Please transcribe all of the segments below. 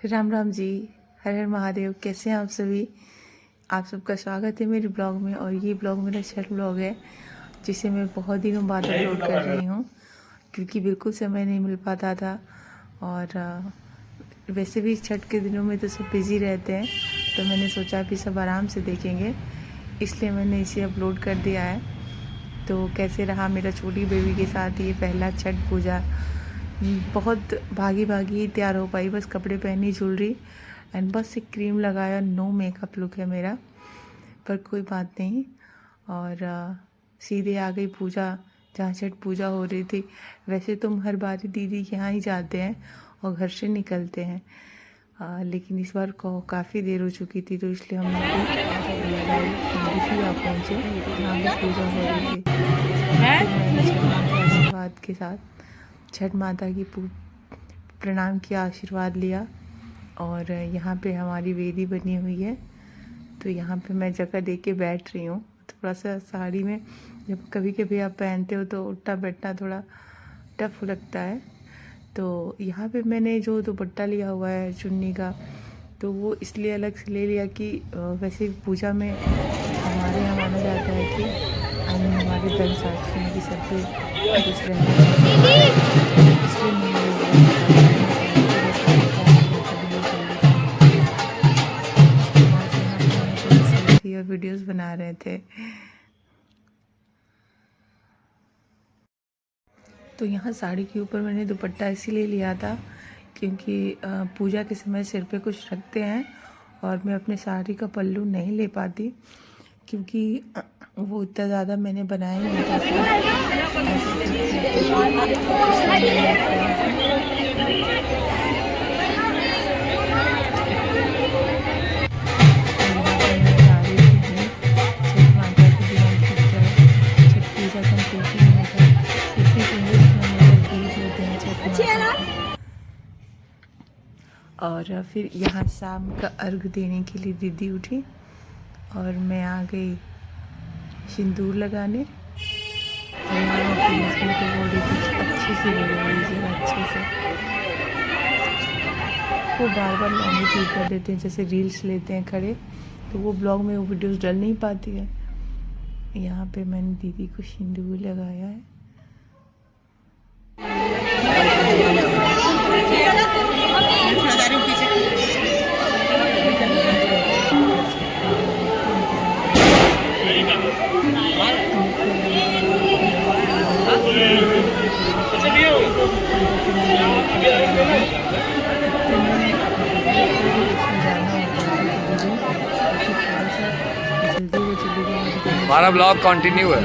राम राम जी। हर हर महादेव। कैसे हैं आप सभी। आप सबका स्वागत है मेरे ब्लॉग में। और ये ब्लॉग मेरा छठ ब्लॉग है जिसे मैं बहुत दिनों बाद अपलोड कर रही हूँ क्योंकि बिल्कुल समय नहीं मिल पाता था। और वैसे भी छठ के दिनों में तो सब बिज़ी रहते हैं, तो मैंने सोचा कि सब आराम से देखेंगे, इसलिए मैंने इसे अपलोड कर दिया है। तो कैसे रहा मेरा छोटी बेबी के साथ ये पहला छठ पूजा। बहुत भागी भागी तैयार हो पाई, बस कपड़े पहनी, ज्वेलरी एंड बस एक क्रीम लगाया। नो मेकअप लुक है मेरा, पर कोई बात नहीं। और सीधे आ गई पूजा, जहाँ छठ पूजा हो रही थी। वैसे तुम हर बारी दीदी के यहाँ ही जाते हैं और घर से निकलते हैं, लेकिन इस बार को काफ़ी देर हो चुकी थी, तो इसलिए हम लोग पहुँचे जहाँ पर पूजा हो रही थी। आशीर्वाद के साथ छठ माता की प्रणाम किया, आशीर्वाद लिया। और यहाँ पे हमारी वेदी बनी हुई है, तो यहाँ पे मैं जगह देख के बैठ रही हूँ। थोड़ा सा साड़ी में जब कभी कभी आप पहनते हो तो उठना बैठना थोड़ा टफ लगता है। तो यहाँ पे मैंने जो दुपट्टा लिया हुआ है चुन्नी का, तो वो इसलिए अलग से ले लिया कि वैसे पूजा में हमारे यहाँ माना जाता है कि हमारे धर्म शास्त्र में कि सब पे कुछ रहना चाहिए, इसलिए मैंने सेल्फी और वीडियोस बना रहे थे। तो यहाँ साड़ी के ऊपर मैंने दुपट्टा इसीलिए लिया था क्योंकि पूजा के समय सिर पे कुछ रखते हैं और मैं अपने साड़ी का पल्लू नहीं ले पाती क्योंकि वो इतना ज़्यादा मैंने बनाया नहीं था। और फिर यहाँ शाम का अर्घ देने के लिए दीदी उठी और मैं आ गई सिंदूर लगाने। और यहाँ अच्छे से लगा लीजिएगा, अच्छे से। वो बार बार लॉन्ग क्लिक कर देते हैं, जैसे रील्स लेते हैं खड़े, तो वो ब्लॉग में वो वीडियोस डल नहीं पाती है। यहाँ पे मैंने दीदी को सिंदूर लगाया है। हमारा ब्लॉग कंटिन्यू है।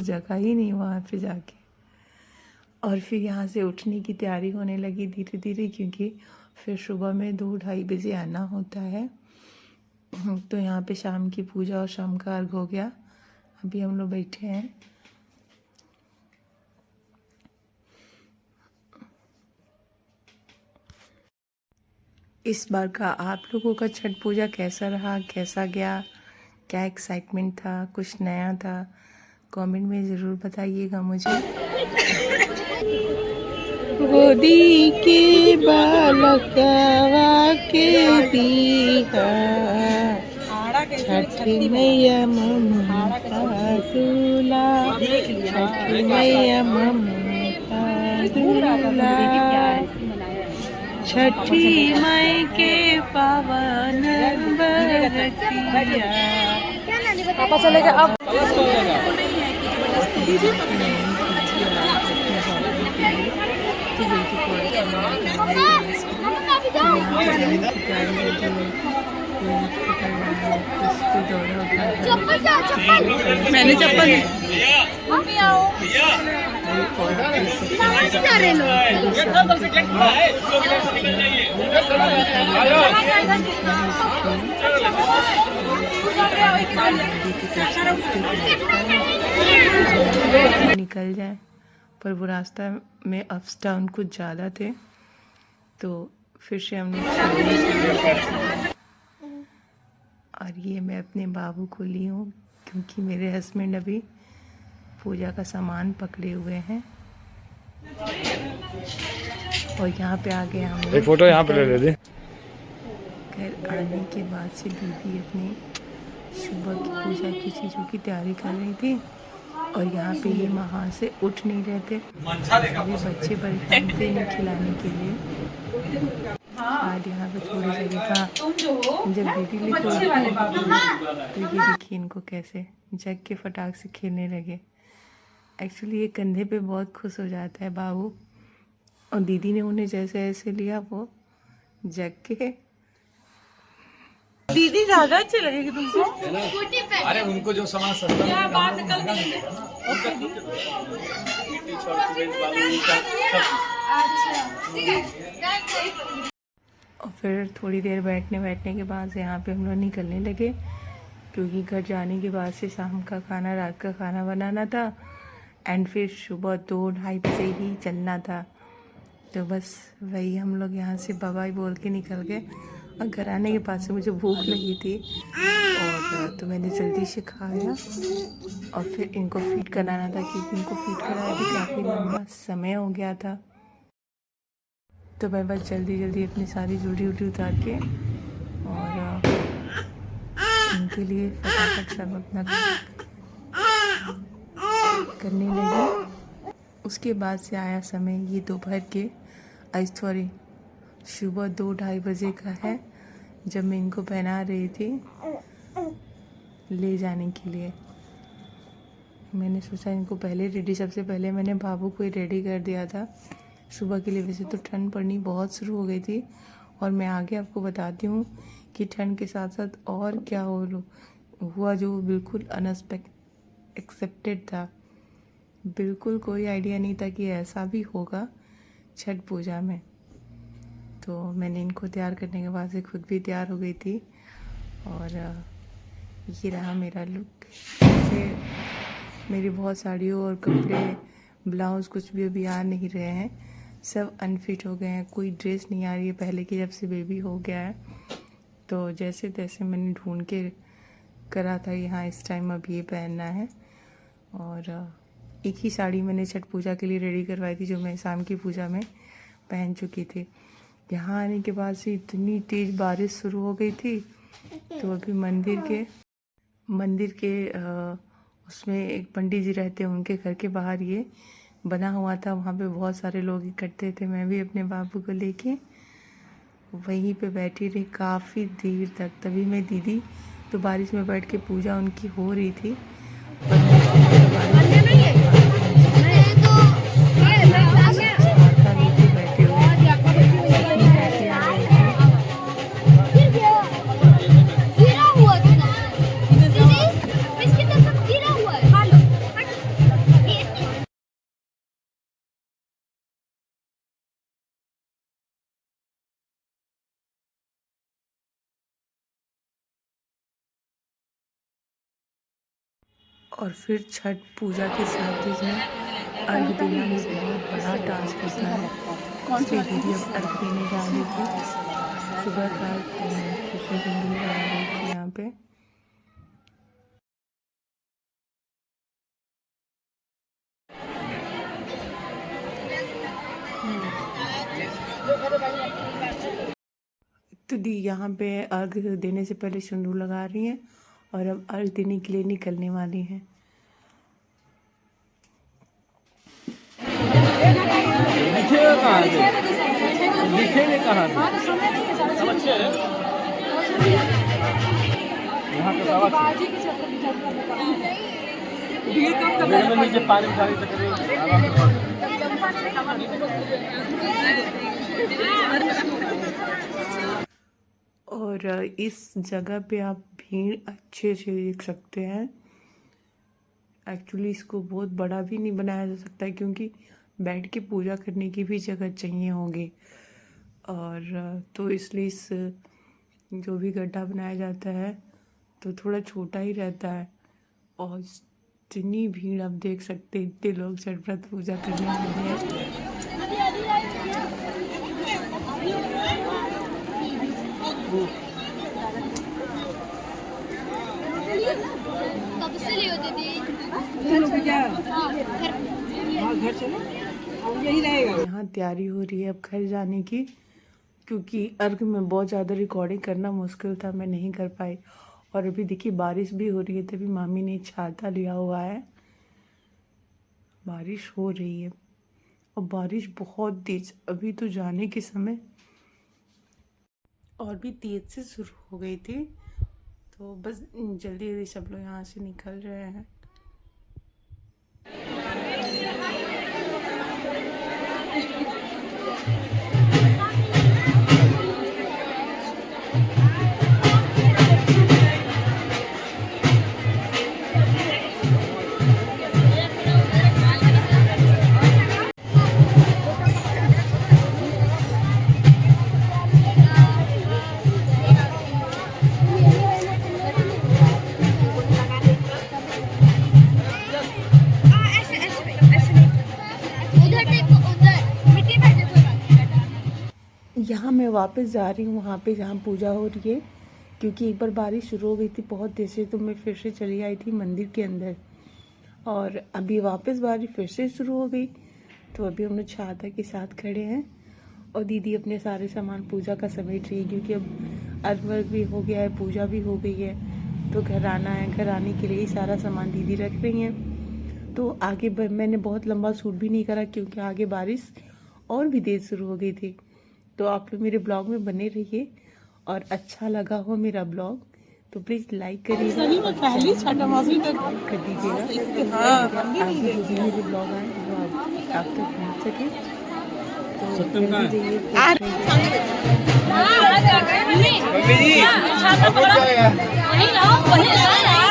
जगह ही नहीं वहाँ पे जाके। और फिर यहाँ से उठने की तैयारी होने लगी धीरे धीरे, क्योंकि फिर सुबह में 2-2:30 बजे आना होता है। तो यहाँ पे शाम की पूजा और शाम का अर्घ हो गया। अभी हम लोग बैठे हैं। इस बार का आप लोगों का छठ पूजा कैसा रहा, कैसा गया, क्या एक्साइटमेंट था, कुछ नया था, कमेंट में ज़रूर बताइएगा मुझे। गोदी के बालकवा के दीहा छठी मैया ममता दूला, छठी मैया ममता दूला, छठी माई के पावन बरतिया। पापा चलेगा अब। मैंने चप्पल निकल जाए पर वो रास्ता में अप्स डाउन कुछ ज़्यादा थे, तो फिर से हम लोग और ये मैं अपने बाबू को ली हूँ क्योंकि मेरे हस्बैंड अभी पूजा का सामान पकड़े हुए हैं। और यहाँ पे आ गए हम लोग। एक फोटो यहाँ पे ले दे। घर आने के बाद से दीदी अपनी सुबह की पूजा की चीज़ों की तैयारी कर रही थी और यहाँ पे ये वहाँ से उठ नहीं रहे थे। सभी बच्चे परेशान थे इन्हें खिलाने के लिए। शायद यहाँ पे थोड़ी जगह था। जब दीदी लेके तो ये देखिए इनको कैसे जग के फटाक से खेलने लगे। एक्चुअली ये कंधे पे बहुत खुश हो जाता है बाबू, और दीदी ने उन्हें जैसे ऐसे लिया वो जग के। दीदी ज्यादा अच्छे लगेगी तुमको। अरे उनको जो सामान सस्ता क्या बात कल और फिर थोड़ी देर बैठने के बाद से यहाँ पे हम लोग निकलने लगे, क्योंकि घर जाने के बाद से शाम का खाना रात का खाना बनाना था एंड फिर सुबह 2-2:30 बजे ही चलना था। तो बस वही हम लोग यहाँ से बाय बाय बोल के निकल गए। और घर आने के बाद से मुझे भूख लगी थी और तो मैंने जल्दी से खाया और फिर इनको फीड कराना था, क्योंकि इनको फीड कराया भी काफ़ी लंबा समय हो गया था। तो मैं बस जल्दी अपनी सारी जूड़ी उतार के और इनके लिए फटाफट सब अपना करने लगी। उसके बाद से आया समय ये दोपहर के सॉरी सुबह 2-2:30 बजे का है, जब मैं इनको पहना रही थी ले जाने के लिए। मैंने सोचा इनको पहले रेडी, सबसे पहले मैंने बाबू को ही रेडी कर दिया था सुबह के लिए। वैसे तो ठंड पड़नी बहुत शुरू हो गई थी और मैं आगे आपको बताती हूँ कि ठंड के साथ साथ और क्या हुआ जो बिल्कुल एक्सेप्टेड था। बिल्कुल कोई आइडिया नहीं था कि ऐसा भी होगा छठ पूजा में। तो मैंने इनको तैयार करने के बाद से खुद भी तैयार हो गई थी और ये रहा मेरा लुक। जैसे मेरी बहुत साड़ियों और कपड़े ब्लाउज़ कुछ भी अभी आ नहीं रहे हैं, सब अनफिट हो गए हैं। कोई ड्रेस नहीं आ रही है पहले की, जब से बेबी हो गया है। तो जैसे तैसे मैंने ढूंढ के करा था कि हाँ इस टाइम अब ये पहनना है। और एक ही साड़ी मैंने छठ पूजा के लिए रेडी करवाई थी, जो मैं शाम की पूजा में पहन चुकी थी। यहाँ आने के बाद से इतनी तेज़ बारिश शुरू हो गई थी, तो अभी मंदिर के उसमें एक पंडित जी रहते हैं, उनके घर के बाहर ये बना हुआ था। वहाँ पे बहुत सारे लोग इकट्ठे थे। मैं भी अपने बाबू को लेके वहीं पे बैठी रही काफ़ी देर तक। तभी मैं दीदी तो बारिश में बैठ के पूजा उनकी हो रही थी, और फिर छठ पूजा के साथ ही में अर्घ देना भी बहुत बड़ा टास्क होता है। इसलिए दीदी अब अर्घ देने जा रही थी सुबह का। फिर से सिंदूर लगा रही थी यहाँ पे। तो दी यहाँ पे अर्घ देने से पहले सिंदूर लगा रही हैं और अब अर्घ देने के लिए निकलने वाली हैं। और इस जगह पे आप भीड़ अच्छे से देख सकते हैं। एक्चुअली इसको बहुत बड़ा भी नहीं बनाया जा सकता है, क्योंकि बैठ के पूजा करने की भी जगह चाहिए होगी। और तो इसलिए इस जो भी गड्ढा बनाया जाता है तो थोड़ा छोटा ही रहता है। और इतनी भीड़ आप देख सकते हैं, इतने लोग छठ व्रत पूजा करने आए हैं। कब से ले होते थे? घर चलो यही रहेगा। यहाँ तैयारी हो रही है अब घर जाने की, क्योंकि अर्घ में बहुत ज़्यादा रिकॉर्डिंग करना मुश्किल था, मैं नहीं कर पाई। और अभी देखिए बारिश भी हो रही है, तभी मामी ने छाता लिया हुआ है। बारिश हो रही है और बारिश बहुत तेज, अभी तो जाने के समय और भी तेज से शुरू हो गई थी। तो बस जल्दी जल्दी सब लोग यहाँ से निकल रहे हैं। यहाँ मैं वापस जा रही हूँ वहाँ पे जहाँ पूजा हो रही है, क्योंकि एक बार बारिश शुरू हो गई थी बहुत तेज से, तो मैं फिर से चली आई थी मंदिर के अंदर। और अभी वापस बारिश फिर से शुरू हो गई, तो अभी हम लोग छाता के साथ खड़े हैं और दीदी अपने सारे सामान पूजा का समेट रही है, क्योंकि अब अर्घ वर्घ भी हो गया है, पूजा भी हो गई है, तो घर आना है। घर आने के लिए ही सारा सामान दीदी रख रही हैं। तो आगे मैंने बहुत लंबा शूट भी नहीं करा, क्योंकि आगे बारिश और भी तेज शुरू हो गई थी। तो आप लोग मेरे ब्लॉग में बने रहिए, और अच्छा लगा हो मेरा ब्लॉग तो प्लीज़ लाइक करिएगा और सब्सक्राइब कर दीजिएगा। आगे जो भी मेरे ब्लॉग आए वो आप तक पहुँच सके। तो जल्दी जाइए, वहीं रहो, वहीं रहो।